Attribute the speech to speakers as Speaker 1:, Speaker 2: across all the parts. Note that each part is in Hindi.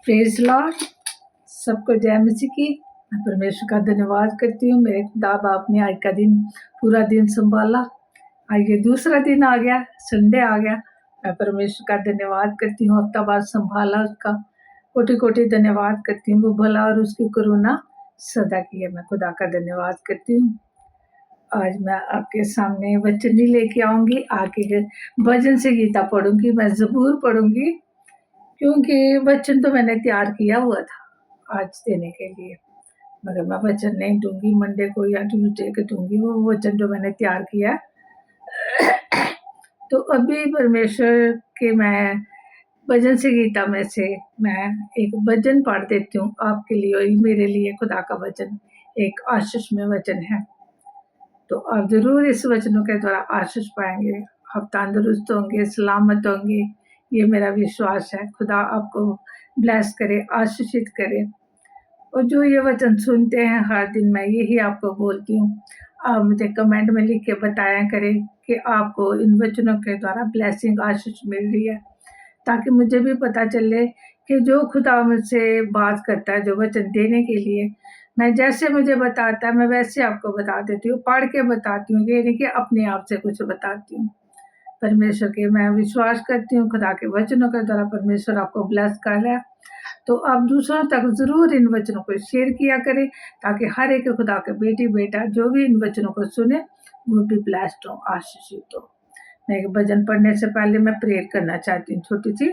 Speaker 1: Praise Lord. सबको जय मसीह की। मैं परमेश्वर का धन्यवाद करती हूँ। मेरे खुदा बाप ने आज का दिन पूरा दिन संभाला। आज ये दूसरा दिन आ गया, संडे आ गया। मैं परमेश्वर का धन्यवाद करती हूँ। हफ्ता बाद संभाला उसका कोटि कोटि धन्यवाद करती हूँ। वो भला और उसकी करुणा सदा की है। मैं खुदा का धन्यवाद करती हूँ। आज मैं आपके सामने वचन नहीं लेके आऊंगी, आगे भजन से गीता पढ़ूंगी, मैं जबूर पढ़ूंगी, क्योंकि वचन तो मैंने तैयार किया हुआ था आज देने के लिए, मगर मैं वचन नहीं दूंगी। मंडे को या ट्यूजडे को दूंगी वो वचन जो मैंने तैयार किया। तो अभी परमेश्वर के मैं भजन से गीता में से मैं एक भजन पढ़ देती हूँ आपके लिए और मेरे लिए। खुदा का वचन एक आशीष में वचन है, तो आप जरूर इस वचनों के द्वारा आशीष पाएंगे। आप तंदुरुस्त होंगे, सलामत होंगे, ये मेरा विश्वास है। खुदा आपको ब्लेस करे, आशीषित करे। और जो ये वचन सुनते हैं हर दिन, मैं यही आपको बोलती हूँ, आप मुझे कमेंट में लिख के बताया करें कि आपको इन वचनों के द्वारा ब्लेसिंग, आशीष मिल रही है, ताकि मुझे भी पता चले कि जो खुदा मुझसे बात करता है, जो वचन देने के लिए, मैं जैसे मुझे बताता है मैं वैसे आपको बता देती हूँ, पढ़ के बताती हूँ, ये नहीं कि अपने आप से कुछ बताती हूँ। परमेश्वर के मैं विश्वास करती हूँ, खुदा के वचनों के द्वारा परमेश्वर आपको ब्लेस कर रहा है। तो आप दूसरों तक जरूर इन वचनों को शेयर किया करें, ताकि हर एक खुदा के बेटी बेटा जो भी इन वचनों को सुने वो भी ब्लेस्ड हो, आशीषित हो। मैं एक भजन पढ़ने से पहले मैं प्रेयर करना चाहती हूँ छोटी सी।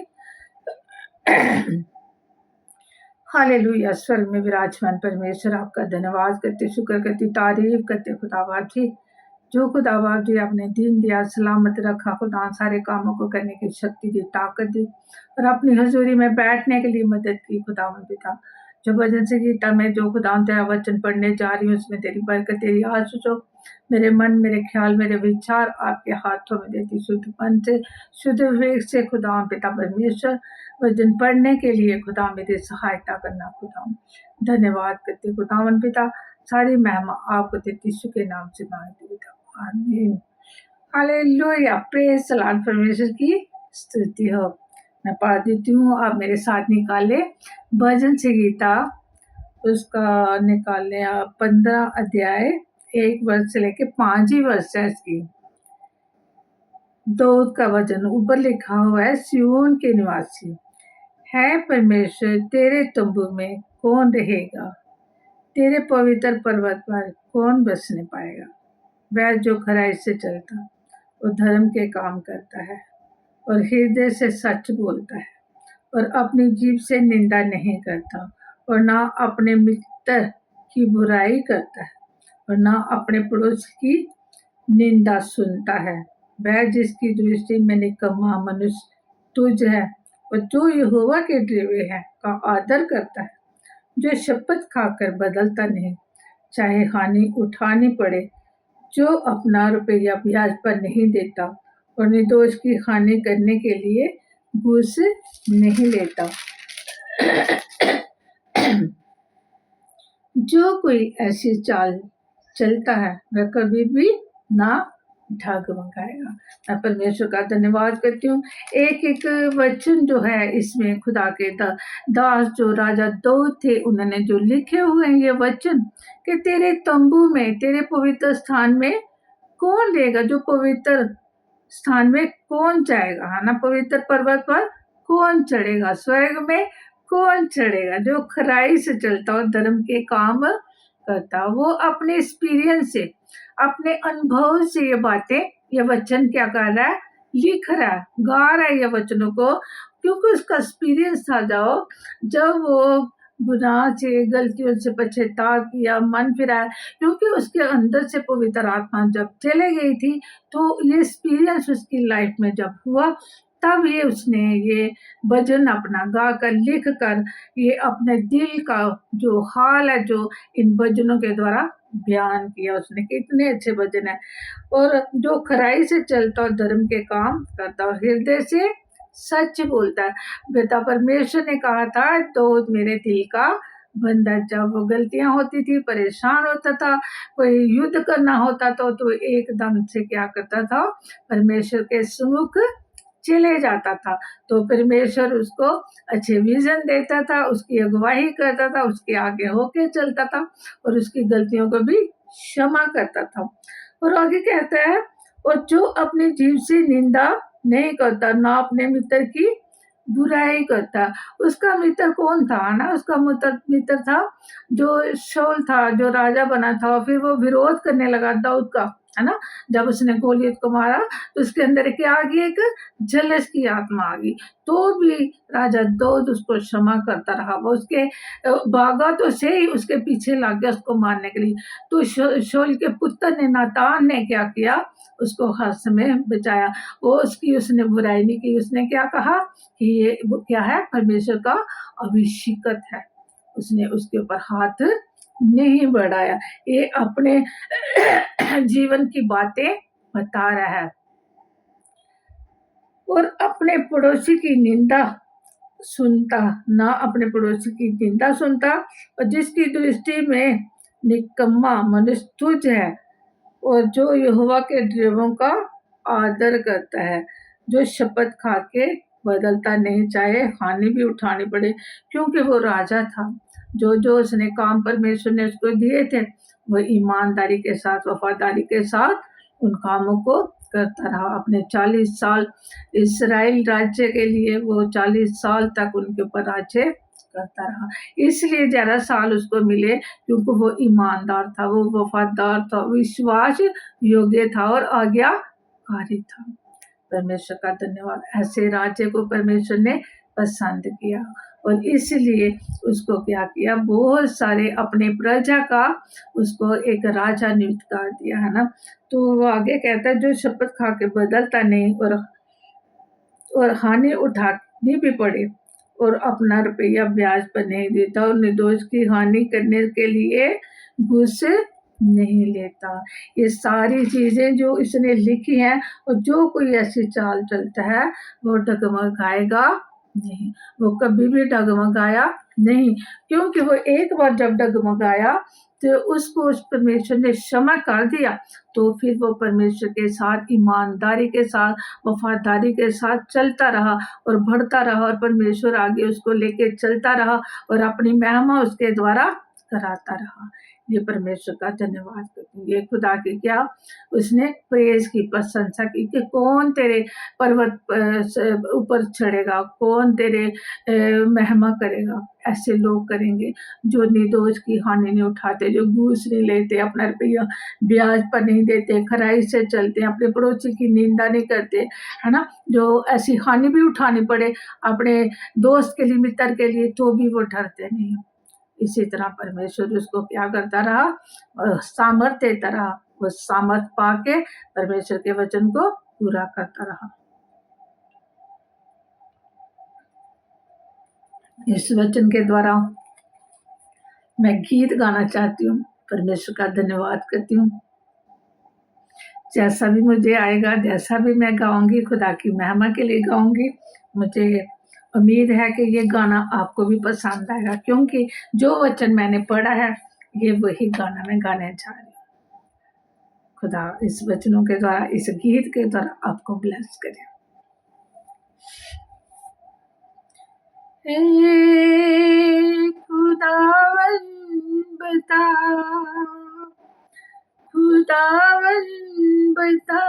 Speaker 1: हालेलुया। स्वर्ग में विराजमान परमेश्वर, आपका धन्यवाद करते, शुक्र करती, तारीफ करते खुदा बाप जी, जो खुदा बाप जी आपने दिन दिया, सलामत रखा खुदा, सारे कामों को करने की शक्ति दी, ताकत दी, और अपनी हजूरी में बैठने के लिए मदद की खुदा पिता। जो भजन से गीता में जो खुदा तेरा वचन पढ़ने जा रही हूँ, उसमें तेरी बरकत, तेरी आशीष हो। मेरे मन, मेरे ख्याल, मेरे विचार आपके हाथों में देती, शुद्ध मन से, शुद्ध विवेक से खुदा पिता परमेश्वर वचन पढ़ने के लिए खुदा मेरी सहायता करना खुदा। धन्यवाद करती खुदावन पिता, सारी महिमा आपको देती, यीशु के नाम से मांगती पिता, आमीन। हालेलुया। Praise the Lord. परमेश्वर की स्तुति हो। मैं पढ़ देती हूँ, आप मेरे साथ निकाले भजन से गीता, उसका निकाले आप 15 अध्याय 1 वर्ष से लेके 5 ही वर्ष है इसकी। दाऊद का वचन ऊपर लिखा हुआ है, सिय्योन के निवासी है परमेश्वर, तेरे तंबू में कौन रहेगा? तेरे पवित्र पर्वत पर कौन बसने पाएगा? वह जो खराई से चलता और धर्म के काम करता है और हृदय से सच बोलता है और अपनी जीभ से निंदा नहीं करता और ना अपने मित्र की बुराई करता है और ना अपने पड़ोसी की निंदा सुनता है। वह जिसकी दृष्टि में निकम्मा मनुष्य तुझ है और जो यहोवा के डरे हैं का आदर करता है, जो शपथ खाकर बदलता नहीं, चाहे हानि उठानी पड़े, जो अपना रुपया ब्याज पर नहीं देता और निर्दोष की हानि करने के लिए घूस नहीं लेता। जो कोई ऐसी चाल चलता है वह कभी भी ना ठग मंगाएगा। मैं परमेश्वर का धन्यवाद करती हूँ। एक एक वचन जो है इसमें खुदा के दास जो राजा दाऊद थे, उन्होंने जो लिखे हुए हैं ये वचन कि तेरे तंबू में, तेरे पवित्र स्थान में कौन रहेगा? जो पवित्र स्थान में कौन जाएगा, है ना? पवित्र पर्वत पर कौन चढ़ेगा? स्वर्ग में कौन चढ़ेगा? जो खराई से चलता और धर्म के काम करता। वो अपने एक्सपीरियंस से, अपने अनुभव से ये बातें, ये वचन क्या कर रहा है? लिख रहा है, गा रहा है ये वचनों को, क्योंकि उसका एक्सपीरियंस था जब वो गुनाह से, गलतियों से पश्चाताप किया, मन फिराया, क्योंकि उसके अंदर से पवित्र आत्मा जब चले गई थी, तो ये एक्सपीरियंस उसकी लाइफ में जब हुआ, तब ये उसने ये भजन अपना गा कर, लिख कर, ये अपने दिल का जो हाल है, जो इन भजनों के द्वारा बयान किया उसने। कितने अच्छे भजन है। और जो खराई से चलता और धर्म के काम करता और हृदय से सच बोलता है। बेटा परमेश्वर ने कहा था, तो मेरे दिल का बंदा, जब वो गलतियां होती थी, परेशान होता था, कोई युद्ध करना होता तो एकदम से क्या करता था? परमेश्वर के सम्मुख चले जाता था, तो परमेश्वर उसको अच्छे विजन देता था, उसकी अगुवाई करता था, उसके आगे होके चलता था और उसकी गलतियों को भी क्षमा करता था। और आगे कहता है, और जो अपने जीव से निंदा नहीं करता, ना अपने मित्र की बुराई करता। उसका मित्र कौन था ना? उसका मित्र था जो शाऊल था, जो राजा बना था, और फिर वो विरोध करने लगा दाऊद का, है ना? जब उसने गोलियत को मारा तो उसके अंदर क्या आ गई? एक जलस की आत्मा आ गई। तो भी राजा दाऊद उसको क्षमा करता रहा। वो उसके भागा तो से ही उसके पीछे लग गया उसको मारने के लिए। तो शाऊल के पुत्र ने नातान ने क्या किया? उसको हर समय बचाया। वो उसकी उसने बुराई नहीं की। उसने क्या कहा कि ये वो क्या है? परमेश्वर का अभिषिक्त है। उसने उसके ऊपर हाथ नहीं बढ़ाया। ये अपने जीवन की बातें बता रहा है और अपने पड़ोसी की निंदा सुनता, ना अपने पड़ोसी की निंदा सुनता, और जिसकी दृष्टि में निकम्मा मनुष्य तुझ है, और जो यहोवा के नियमों का आदर करता है, जो शपथ खा के बदलता नहीं, चाहे हानि भी उठानी पड़े, क्योंकि वो राजा था। जो जो उसने काम परमेश्वर ने उसको दिए थे, वो ईमानदारी के साथ, वफादारी के साथ उन कामों को करता रहा। अपने 40 साल इसराइल राज्य के लिए वो 40 साल तक उनके ऊपर राज्य करता रहा। इसलिए 11 साल उसको मिले, क्योंकि वो ईमानदार था, वो वफादार था, विश्वास योग्य था और आज्ञाकारी था। परमेश्वर का धन्यवाद। ऐसे राज्य को परमेश्वर ने पसंद किया और इसलिए उसको क्या किया? बहुत सारे अपने प्रजा का उसको एक राजा नियुक्त कर दिया, है ना? तो वो आगे कहता है, जो शपथ खा के बदलता नहीं और हानि उठानी भी पड़े और अपना रुपया ब्याज पर नहीं देता और निर्दोष की हानि करने के लिए घूस नहीं लेता। ये सारी चीजें जो इसने लिखी हैं, और जो कोई ऐसी चाल चलता है वो डगमगाएगा नहीं, वो कभी भी डगमगाया नहीं, क्योंकि वो एक बार जब डगमगाया तो उसको उस परमेश्वर ने क्षमा कर दिया। तो फिर वो परमेश्वर के साथ ईमानदारी के साथ, वफादारी के साथ चलता रहा और बढ़ता रहा और परमेश्वर आगे उसको लेके चलता रहा और अपनी महिमा उसके द्वारा कराता रहा। ये परमेश्वर का धन्यवाद करती हूँ। ये खुदा की क्या उसने प्रेज की, प्रशंसा की कि कौन तेरे पर्वत ऊपर चढ़ेगा, कौन तेरे महिमा करेगा। ऐसे लोग करेंगे जो निर्दोष की हानि नहीं उठाते, जो घूस नहीं लेते, अपना रुपया ब्याज पर नहीं देते, खराई से चलते, अपने पड़ोसी की निंदा नहीं करते, है ना? जो ऐसी हानि भी उठानी पड़े अपने दोस्त के लिए, मित्र के लिए, तो भी वो डरते नहीं। इसी तरह परमेश्वर उसको क्या करता रहा? सामर्थ्य देता रहा। वो सामर्थ पाके परमेश्वर के वचन को पूरा करता रहा। इस वचन के द्वारा मैं गीत गाना चाहती हूँ, परमेश्वर का धन्यवाद करती हूँ। जैसा भी मुझे आएगा, जैसा भी मैं गाऊंगी, खुदा की महिमा के लिए गाऊंगी। मुझे उम्मीद है कि ये गाना आपको भी पसंद आएगा, क्योंकि जो वचन मैंने पढ़ा है ये वही गाना मैं गाने जा रही हूँ। खुदा इस वचनों के द्वारा, इस गीत के द्वारा आपको ब्लेस करे। खुदावन बता, खुदावन बता,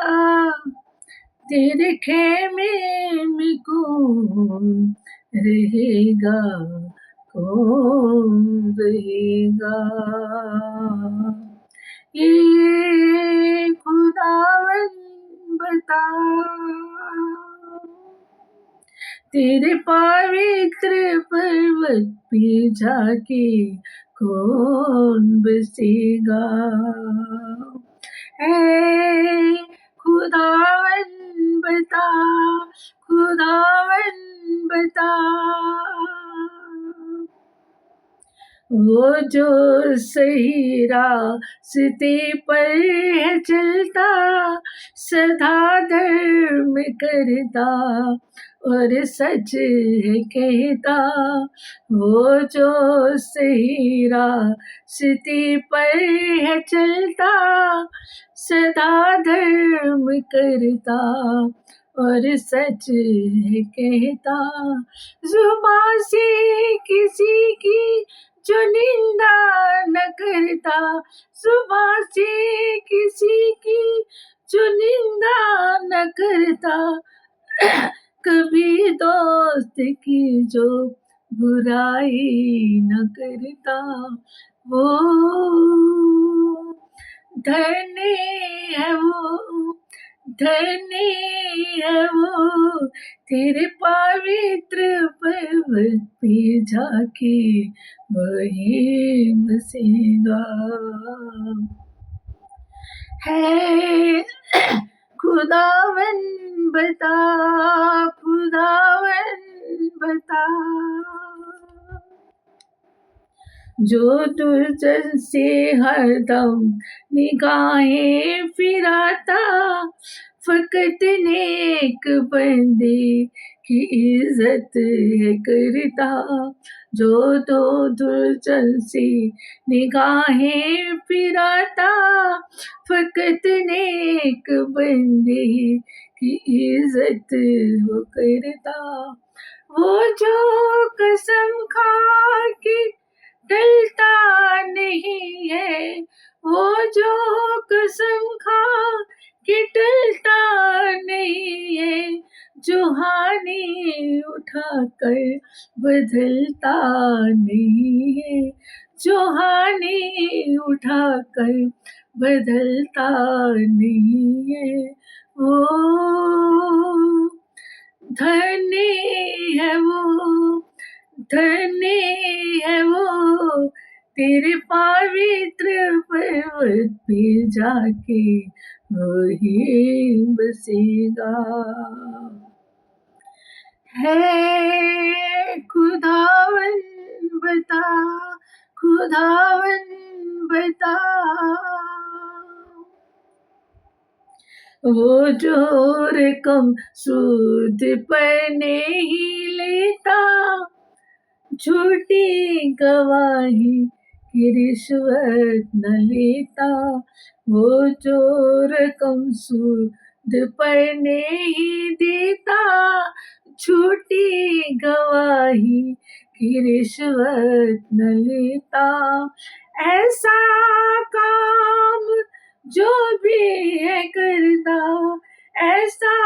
Speaker 1: तेरे खेमे में कौन रहेगा, कौन रहेगा? ये खुदावन बता, तेरे पवित्र पर्वत पे जाके कौन बसेगा? ऐ खुदावन बता, खुदावन बता, वो जो सही रास्ते पर है चलता, सदा धर्म करता और सच है कहता। वो जो सही रास्ते पर है चलता, सदा धर्म करता और सच है कहता, जुबां से किसी की जो निंदा न करता, जुबां से किसी की जो निंदा न करता, कभी दोस्त की जो बुराई न करता, वो धन्य है वो, धन्य है वो, तेरे पवित्र पर्वत पे जाके वही बसेगा। है खुदावन बता, खुदावन बता, जो दुर्जन से हरदम निगाहें फिराता, फकत नेक बंदे की इज्जत है करता, जो तो दुर्जन से निगाहें फिराता, फकत नेक बंदे की इज्जत वो करता, वो जो कसम खा के टलता नहीं है, वो जो कसम खा के टलता नहीं है, जो हानि उठाकर बदलता नहीं है, जो हानि उठाकर बदलता नहीं है, वो धन्य है वो, धन्य है वो, तेरे पवित्र पर्वत पे जाके वही बसेगा। है खुदावन बता, खुदावन बता, वो जो रकम सूद पर नहीं लेता, झूठी गवाही की रिश्वत न लेता, वो जो रकम सूद पर नहीं देता, झूठी गवाही की रिश्वत न लेता, ऐसा काम जो भी है करता, ऐसा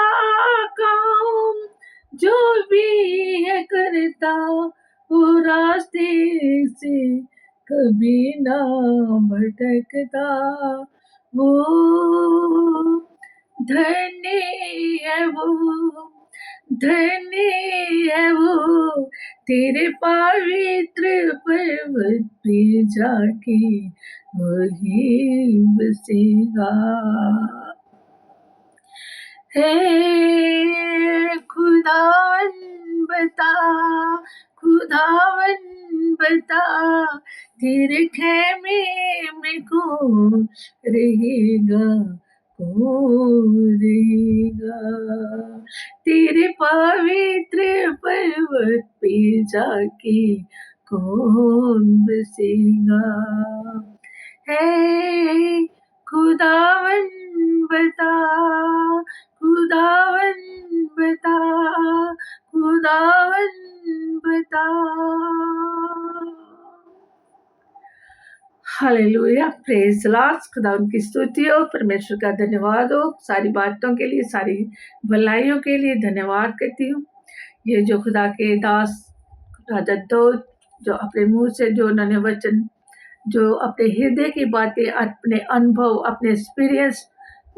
Speaker 1: काम जो भी है करता, वो रास्ते से कभी ना भटकता, वो धन्य है वो, धन्य है वो, तेरे पवित्र पर्वत पे जाके वही बसेगा। है खुदावन बता, खुदावन बता, तेरे खेमे में कौन रहेगा, कौन रहेगा, तेरे पवित्र पर्वत पे जाके कौन बसेगा। है खुदावन बता, खुदावन बता, खुदावन बता। हालेलुया, प्रेज लॉर्ड, खुदा उनकी स्तुति हो, परमेश्वर का धन्यवाद हो सारी बातों के लिए, सारी भलाइयों के लिए धन्यवाद करती हूँ। ये जो खुदा के दास राजा दाऊद जो अपने मुंह से जो उन्होंने वचन, जो अपने हृदय की बातें, अपने अनुभव, अपने एक्सपीरियंस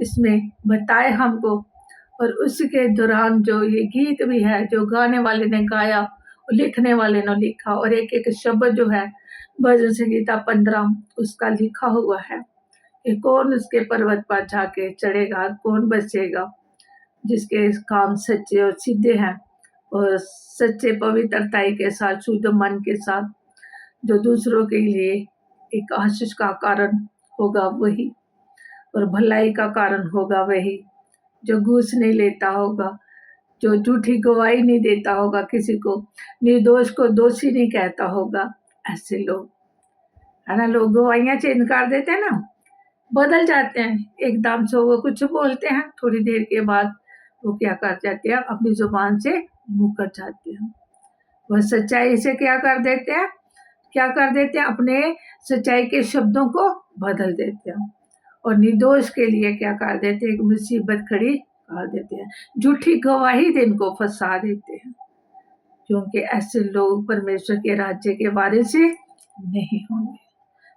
Speaker 1: इसमें बताए हमको, और उसी के दौरान जो ये गीत भी है जो गाने वाले ने गाया और लिखने वाले ने लिखा, और एक एक शब्द जो है भजन संगीता 15 उसका लिखा हुआ है कि कौन उसके पर्वत पर जाके चढ़ेगा, कौन बचेगा, जिसके काम सच्चे और सीधे हैं और सच्चे पवित्रताई के साथ, शुद्ध मन के साथ, जो दूसरों के लिए एक आशीष का कारण होगा वही, और भलाई का कारण होगा वही, जो घूस नहीं लेता होगा, जो झूठी गवाही नहीं देता होगा, किसी को निर्दोष को दोषी नहीं कहता होगा। ऐसे लोग है ना, लोग गवाहियां चेंज कर देते हैं ना, बदल जाते हैं एकदम से, वो कुछ बोलते हैं, थोड़ी देर के बाद वो क्या कर जाते हैं, अपनी जुबान से मुकर जाते हैं। वह सच्चाई से क्या कर देते हैं, अपने सच्चाई के शब्दों को बदल देते हैं और निर्दोष के लिए क्या कर देते हैं, एक मुसीबत खड़ी कर देते हैं, झूठी गवाही से इनको फंसा देते हैं, क्योंकि ऐसे लोग परमेश्वर के राज्य के वारिस नहीं होंगे।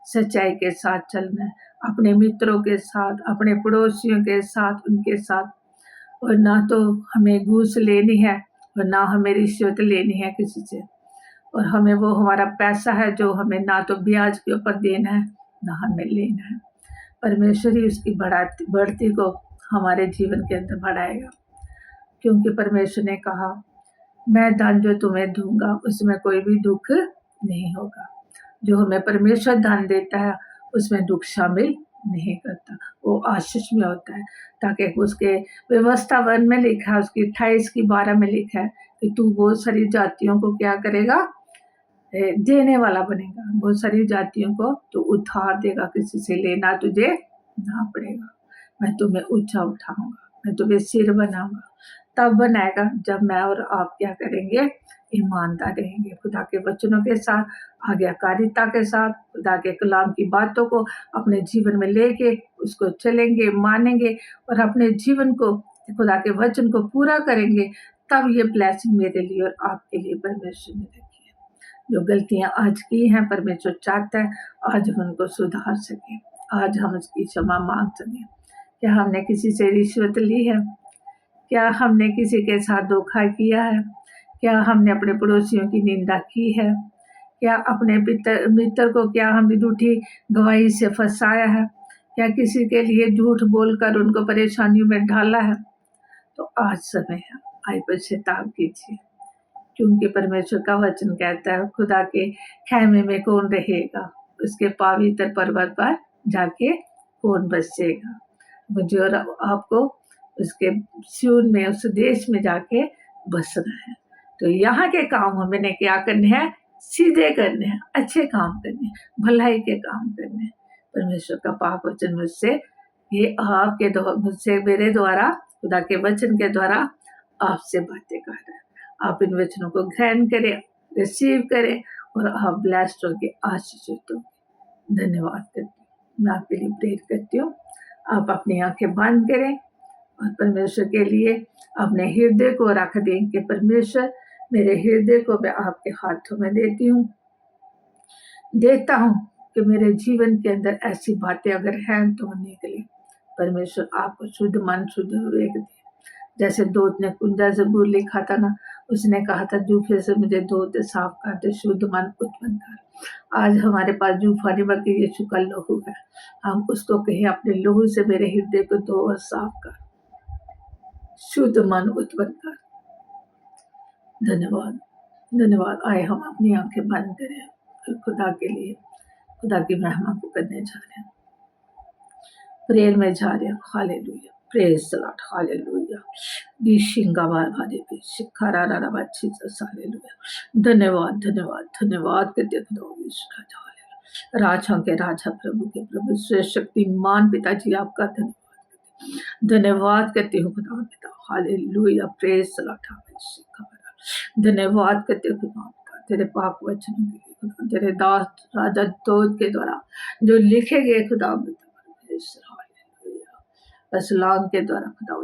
Speaker 1: सच्चाई के साथ चलना है, अपने मित्रों के साथ, अपने पड़ोसियों के साथ, उनके साथ, और ना तो हमें घूस लेनी है और ना हमें रिश्वत लेनी है किसी से, और हमें वो हमारा पैसा है जो हमें ना तो ब्याज के ऊपर देना है ना हमें लेना है। परमेश्वर ही उसकी बढ़ती को हमारे जीवन के अंदर बढ़ाएगा, क्योंकि परमेश्वर ने कहा, मैं दान जो तुम्हें दूंगा उसमें कोई भी दुख नहीं होगा। जो हमें परमेश्वर दान देता है उसमें दुख शामिल नहीं करता, वो आशीष में होता है, ताकि उसके व्यवस्था वन में लिखा है, उसकी 28:12 में लिखा है कि तू बहुत सारी जातियों को क्या करेगा, देने वाला बनेगा, बहुत सारी जातियों को तू उधार देगा, किसी से लेना तुझे ना पड़ेगा। मैं तुम्हें ऊंचा उठाऊंगा, मैं तुम्हें सिर बनाऊंगा। तब बनाएगा जब मैं और आप क्या करेंगे, ईमानदार रहेंगे, खुदा के वचनों के साथ, आज्ञाकारिता के साथ, खुदा के कलाम की बातों को अपने जीवन में लेके उसको चलेंगे, मानेंगे और अपने जीवन को खुदा के वचन को पूरा करेंगे। तब ये ब्लेसिंग मेरे लिए और आपके लिए परमेश्वर ने रखी है। जो गलतियां आज की हैं, परमेश्वर चाहता है आज हम उनको सुधार सकें, आज हम उसकी क्षमा मांग सकें। क्या हमने किसी से रिश्वत ली है? क्या हमने किसी के साथ धोखा किया है? क्या हमने अपने पड़ोसियों की निंदा की है? क्या अपने मित्र को क्या हमने झूठी गवाही से फंसाया है? क्या किसी के लिए झूठ बोलकर उनको परेशानियों में डाला है? तो आज समय है, आए पश्चाताप कीजिए, क्योंकि परमेश्वर का वचन कहता है, खुदा के खैमे में कौन रहेगा, उसके पवित्र पर्वत पर जाके कौन बसेगा। मुझे और आपको उसके सियोन में, उस देश में जाके बसना है। तो यहाँ के काम हमें क्या करने हैं, सीधे करने हैं, अच्छे काम करने हैं, भलाई के काम करने हैं। परमेश्वर का पाक वचन मुझसे, ये आपके मुझसे, मेरे द्वारा, खुदा के वचन के द्वारा आपसे बातें कर रहा है। आप इन वचनों को ग्रहण करें, रिसीव करें और आप ब्लेस्ड होंगे, आशीषित होंगे। धन्यवाद करती हूँ, मैं आपके लिए प्रेयर करती हूँ। आप अपनी आंखें बंद करें और परमेश्वर के लिए अपने हृदय को रख दें कि परमेश्वर, मेरे हृदय को मैं आपके हाथों में देता हूँ कि मेरे जीवन के अंदर ऐसी बातें अगर हैं तो निकले। परमेश्वर आपको शुद्ध मन, शुद्ध विवेक दे। जैसे दूत ने कुंजा जबूर लिखा था ना, उसने कहा था, जूफे से मुझे धो दे, साफ कर दे, शुद्ध मन उत्पन्न कर। आज हमारे पास जूफा नहीं बल्कि यीशु का लहू है। हम उसको कहें, अपने लहू से मेरे हृदय को धो और साफ कर, शुद्ध मन उत्पन्न कर। धन्यवाद, धन्यवाद। आए हम अपनी आंखें बंद करें और खुदा के लिए, खुदा की महिमा को करने जा रहे हैं, प्रेयर में जा रहे हैं। Hallelujah, praise the Lord, hallelujah. धन्यवाद, धन्यवाद, धन्यवाद करते खुदा, राजा के राजा, प्रभु के प्रभु, श्रेष्ठ शक्तिमान पिताजी, आपका धन्यवाद करती हूँ खुदा पिता। Hallelujah, praise the Lord. धन्यवाद करते खुदा पिता, तेरे पाक वचनों के लिए खुदा, तेरे दास राजा दूत के द्वारा जो लिखे गए खुदा पिता, असलाम के द्वारा खुदा,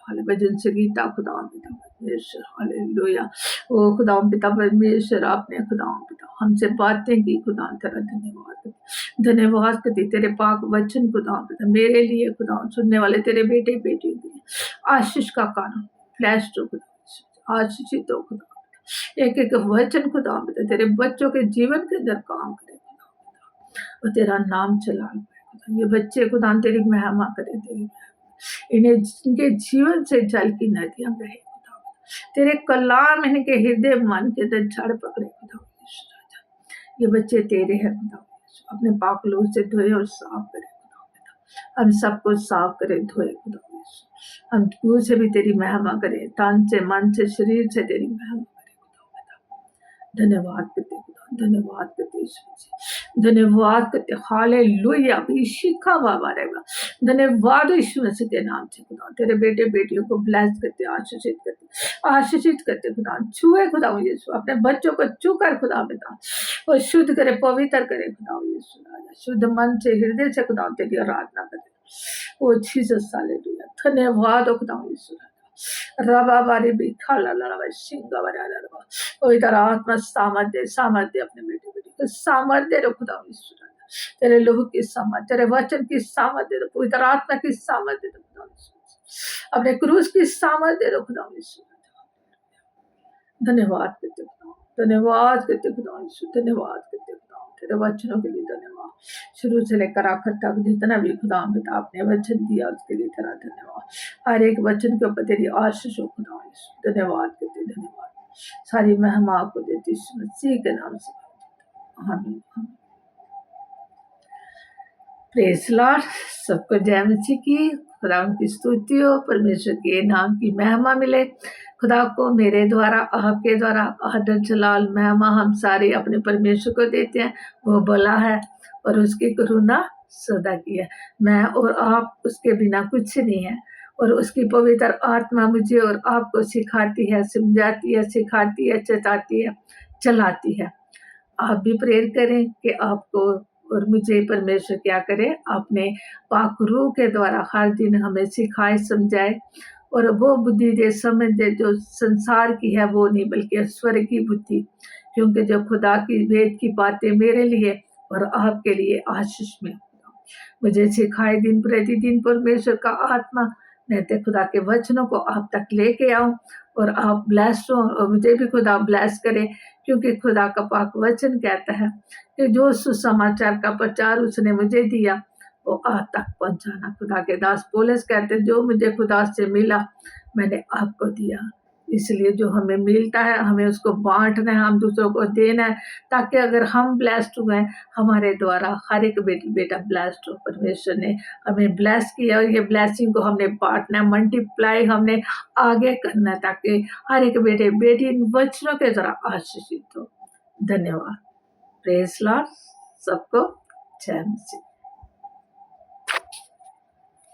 Speaker 1: हाले भजन संगीता खुदा पिता परमेश्वर, हालेलुया। ओ खुदा पिता परमेश्वर, आपने खुदा पिता हमसे बातें की खुदा, तेरा धन्यवाद, धन्यवाद करती तेरे पाक वचन खुदा पिता, मेरे लिए खुदा, सुनने वाले तेरे बेटे बेटियों के लिए आशीष का कारण, ब्लेस्ड हो खुदा, आशीषित हो खुदा। एक एक वचन खुदा पिता तेरे बच्चों के जीवन के अंदर काम करे खुदा पिता, और तेरा नाम चला, ये बच्चे खुदा तेरी महिमा करे, तेरी इन्हें, इनके जीवन से जल की नदियां बहे खुदा, तेरे कलाम इनके हृदय मन के अंदर जड़ पकड़े खुदा। ये बच्चे तेरे हैं खुदा, अपने पाप लोग से धोए और साफ करे खुदा, हम सबको साफ करे, धोए खुदा, हम तू से भी तेरी महिमा करे, तन से, मन से, शरीर से तेरी महिमा करे खुदा। धन्यवाद करते खुदा, धन्यवाद करते धन्यवाद करते, हालेलुया, अभिषेका बाबा रहेगा। धन्यवाद यीशु मसीह के नाम से खुदा, तेरे बेटे बेटियों को ब्लेस करते, आशीषित करते खुदा, छुए खुदा यीशु, अपने बच्चों को छू कर खुदा पिता और शुद्ध करे, पवित्र करे खुदा यीशु राजा, शुद्ध मन से हृदय से खुदा तेरी आराधना करे। ओ जीसस हालेलुया, धन्यवाद खुदा यीशु राजा। रबा बारी भी खाला लड़ा सिंगा बना लड़ा, ओ इधर आत्मा सामर्थ्य अपने बेटे बेटी को सामर्थ्य दे खुदा यीशु राजा, तेरे लोह की सामर्थ्य, तेरे वचन की सामर्थ्य दे, पवित्र आत्मा की सामर्थ्य दे खुदा यीशु, अपने क्रूस की सामर्थ्य दे खुदा यीशु राजा। धन्यवाद करते खुदा, धन्यवाद करते खुदा यीशु, धन्यवाद करते खुदा, तेरे वचनों के लिए धन्यवाद। शुरू से लेकर आखिर तक जितना भी खुदा पिता आपने वचन दिया उसके लिए तेरा धन्यवाद। हर एक वचन के ऊपर तेरी आशीष हो खुदा यीशु, धन्यवाद करते, धन्यवाद। सारी महिमा आपको देती यीशु मसीह के नाम से, आमीन। प्रेज़ लॉर्ड, सबको जय मसीह की, खुदा की स्तुति हो, परमेश्वर के नाम की महिमा मिले। खुदा को मेरे द्वारा, आपके द्वारा आदर जलाल महिमा हम सारे अपने परमेश्वर को देते हैं। वो भला है और उसकी करुणा सदा की है। मैं और आप उसके बिना कुछ नहीं है, और उसकी पवित्र आत्मा मुझे और आपको सिखाती है, समझाती है, सिखाती है, चेताती है, चलाती है। आप भी प्रेयर करें कि आपको और मुझे परमेश्वर क्या करे, अपने पाक रूह के द्वारा हर दिन हमें सिखाए, समझाए और वो बुद्धि दे, समझ दे जो संसार की है वो नहीं बल्कि स्वर्ग की बुद्धि, क्योंकि जो खुदा की वेद की बातें मेरे लिए और आपके लिए आशीष में मुझे सिखाए दिन प्रतिदिन परमेश्वर का आत्मा। मैं तो खुदा के वचनों को आप तक लेके आऊं और आप ब्लेस्ड हो और मुझे भी खुदा ब्लेस करे, क्योंकि खुदा का पाक वचन कहता है कि जो सुसमाचार का प्रचार उसने मुझे दिया वो आप तक पहुंचाना। खुदा के दास पौलुस कहते हैं जो मुझे खुदा से मिला मैंने आपको दिया, इसलिए जो हमें मिलता है हमें उसको बांटना है, हम दूसरों को देना है, ताकि अगर हम ब्लेस्ड हुए हमारे द्वारा हर एक बेटा ब्लेस्ड हो। परमेश्वर ने हमें ब्लेस किया और ये ब्लेसिंग को हमने बांटना, मल्टीप्लाई हमने आगे करना, ताकि हर एक बेटे बेटी इन वचनों के द्वारा आशीषित हो। धन्यवाद। प्रेज़ लॉर्ड, सबको जय मसीह।